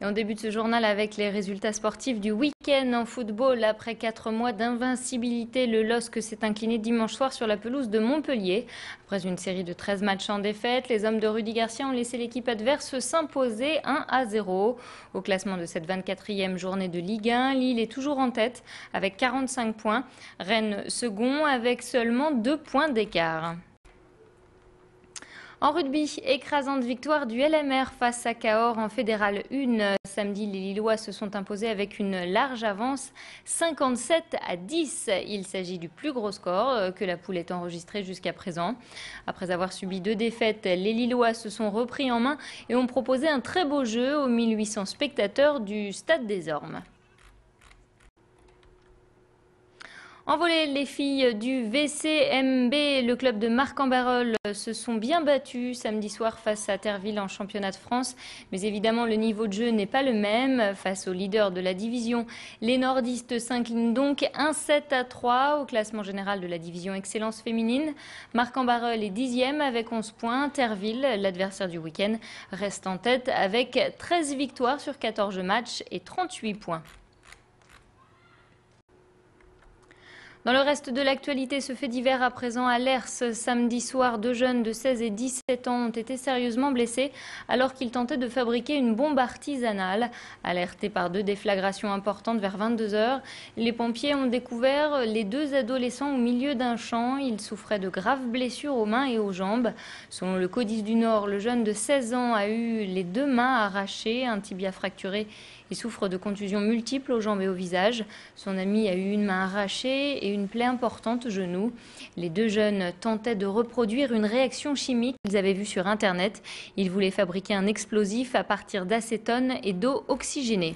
Et on débute ce journal avec les résultats sportifs du week-end en football. Après 4 mois d'invincibilité, le LOSC s'est incliné dimanche soir sur la pelouse de Montpellier. Après une série de 13 matchs en défaite, les hommes de Rudy Garcia ont laissé l'équipe adverse s'imposer 1-0. Au classement de cette 24e journée de Ligue 1, Lille est toujours en tête avec 45 points. Rennes second avec seulement 2 points d'écart. En rugby, écrasante victoire du LMR face à Cahors en Fédéral 1. Samedi, les Lillois se sont imposés avec une large avance, 57-10. Il s'agit du plus gros score que la poule ait enregistré jusqu'à présent. Après avoir subi 2 défaites, les Lillois se sont repris en main et ont proposé un très beau jeu aux 1800 spectateurs du Stade des Ormes. En volley, les filles du VCMB, le club de Marc-en-Barœul, se sont bien battues samedi soir face à Terville en championnat de France. Mais évidemment, le niveau de jeu n'est pas le même. Face aux leaders de la division, les nordistes s'inclinent donc 1-7-3 au classement général de la division Excellence féminine. Marc-en-Barœul est 10e avec 11 points. Terville, l'adversaire du week-end, reste en tête avec 13 victoires sur 14 matchs et 38 points. Dans le reste de l'actualité, ce fait divers à présent à Lers. Samedi soir, 2 jeunes de 16 et 17 ans ont été sérieusement blessés alors qu'ils tentaient de fabriquer une bombe artisanale. Alertés par 2 déflagrations importantes vers 22 h, les pompiers ont découvert les 2 adolescents au milieu d'un champ. Ils souffraient de graves blessures aux mains et aux jambes. Selon le Codice du Nord, le jeune de 16 ans a eu les 2 mains arrachées, un tibia fracturé et souffre de contusions multiples aux jambes et au visage. Son ami a eu une main arrachée et une plaie importante au genou. Les 2 jeunes tentaient de reproduire une réaction chimique qu'ils avaient vue sur Internet. Ils voulaient fabriquer un explosif à partir d'acétone et d'eau oxygénée.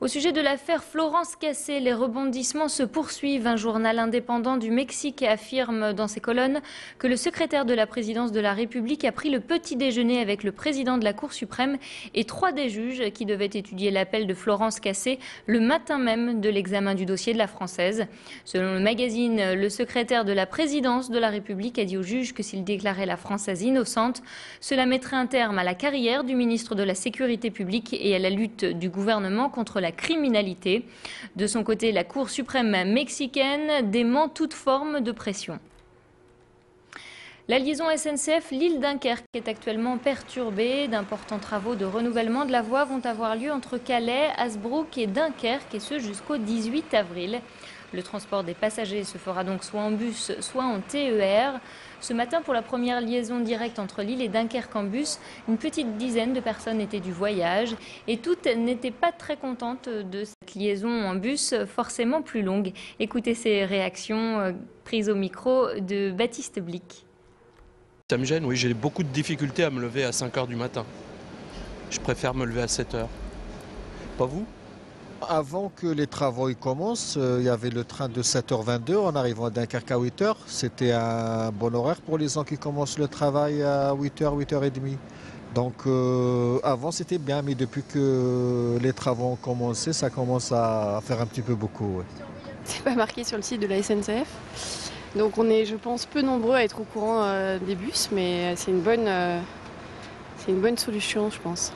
Au sujet de l'affaire Florence Cassé, les rebondissements se poursuivent. Un journal indépendant du Mexique affirme dans ses colonnes que le secrétaire de la présidence de la République a pris le petit déjeuner avec le président de la Cour suprême et 3 des juges qui devaient étudier l'appel de Florence Cassé le matin même de l'examen du dossier de la Française. Selon le magazine, le secrétaire de la présidence de la République a dit au juge que s'il déclarait la Française innocente, cela mettrait un terme à la carrière du ministre de la Sécurité publique et à la lutte du gouvernement contre la criminalité. De son côté, la Cour suprême mexicaine dément toute forme de pression. La liaison SNCF Lille-Dunkerque est actuellement perturbée. D'importants travaux de renouvellement de la voie vont avoir lieu entre Calais, Hazebrouck et Dunkerque, et ce jusqu'au 18 avril. Le transport des passagers se fera donc soit en bus, soit en TER. Ce matin, pour la première liaison directe entre Lille et Dunkerque en bus, une petite dizaine de personnes étaient du voyage et toutes n'étaient pas très contentes de cette liaison en bus, forcément plus longue. Écoutez ces réactions prises au micro de Baptiste Blic. Ça me gêne, oui, j'ai beaucoup de difficultés à me lever à 5 h du matin. Je préfère me lever à 7 h. Pas vous ? Avant que les travaux commencent, il y avait le train de 7h22 en arrivant à Dunkerque à 8 h. C'était un bon horaire pour les gens qui commencent le travail à 8 h, 8h30. Donc avant c'était bien, mais depuis que les travaux ont commencé, ça commence à faire un petit peu beaucoup. Ouais. C'est pas marqué sur le site de la SNCF. Donc on est, je pense, peu nombreux à être au courant des bus, mais c'est une bonne solution, je pense.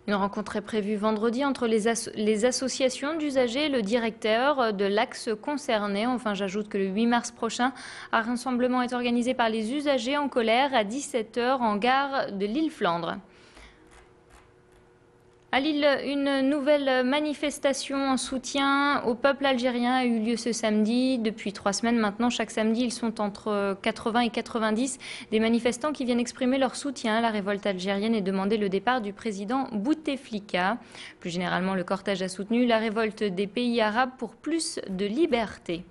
Une rencontre est prévue vendredi entre les associations d'usagers et le directeur de l'axe concerné. Enfin, j'ajoute que le 8 mars prochain, un rassemblement est organisé par les usagers en colère à 17 h en gare de Lille-Flandre. À Lille, une nouvelle manifestation en soutien au peuple algérien a eu lieu ce samedi. Depuis 3 semaines maintenant, chaque samedi, ils sont entre 80 et 90 des manifestants qui viennent exprimer leur soutien à la révolte algérienne et demander le départ du président Bouteflika. Plus généralement, le cortège a soutenu la révolte des pays arabes pour plus de liberté.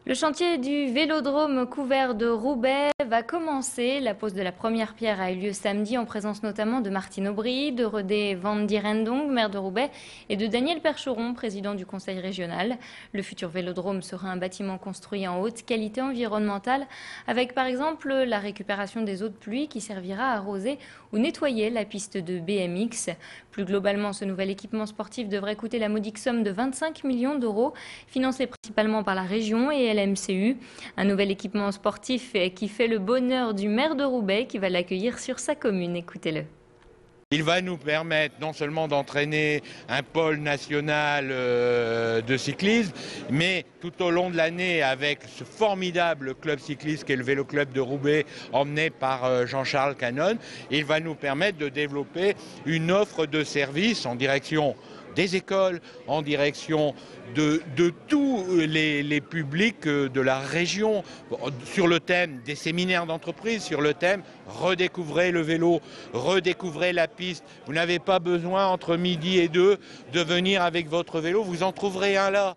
Le chantier du vélodrome couvert de Roubaix va commencer. La pose de la première pierre a eu lieu samedi en présence notamment de Martine Aubry, de Redé Van Dierendonck, maire de Roubaix, et de Daniel Percheron, président du conseil régional. Le futur vélodrome sera un bâtiment construit en haute qualité environnementale avec par exemple la récupération des eaux de pluie qui servira à arroser ou nettoyer la piste de BMX. Plus globalement, ce nouvel équipement sportif devrait coûter la modique somme de 25 millions d'euros, financé principalement par la région et LMCU. Un nouvel équipement sportif qui fait le bonheur du maire de Roubaix qui va l'accueillir sur sa commune. Écoutez-le. Il va nous permettre non seulement d'entraîner un pôle national de cyclisme, mais tout au long de l'année avec ce formidable club cycliste qu'est le Vélo Club de Roubaix, emmené par Jean-Charles Canon, il va nous permettre de développer une offre de services en direction des écoles, en direction de tous les publics de la région, sur le thème des séminaires d'entreprise, sur le thème redécouvrez le vélo, redécouvrez la piste. Vous n'avez pas besoin entre midi et 2 de venir avec votre vélo, vous en trouverez un là.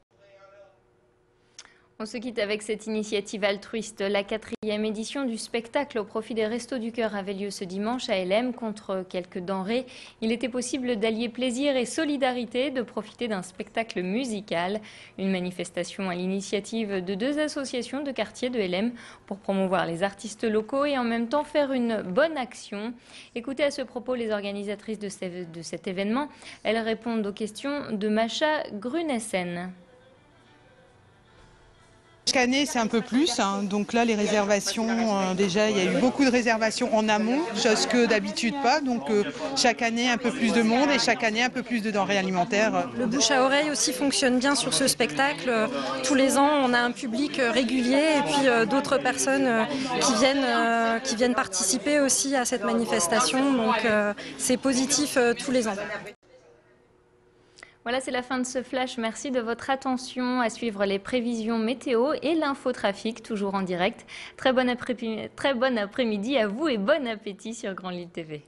On se quitte avec cette initiative altruiste. La 4e édition du spectacle au profit des Restos du Cœur avait lieu ce dimanche à LM. Contre quelques denrées, il était possible d'allier plaisir et solidarité, de profiter d'un spectacle musical. Une manifestation à l'initiative de 2 associations de quartier de LM pour promouvoir les artistes locaux et en même temps faire une bonne action. Écoutez à ce propos les organisatrices de cet événement. Elles répondent aux questions de Macha Grunessen. Chaque année, c'est un peu plus. Donc là, les réservations, déjà, il y a eu beaucoup de réservations en amont, chose que d'habitude pas. Donc chaque année, un peu plus de monde et chaque année, un peu plus de denrées alimentaires. Le bouche à oreille aussi fonctionne bien sur ce spectacle. Tous les ans, on a un public régulier et puis d'autres personnes qui viennent participer aussi à cette manifestation. Donc c'est positif tous les ans. Voilà, c'est la fin de ce flash. Merci de votre attention. À suivre les prévisions météo et l'infotrafic, toujours en direct. Très bon après-midi à vous et bon appétit sur Grand Lille TV.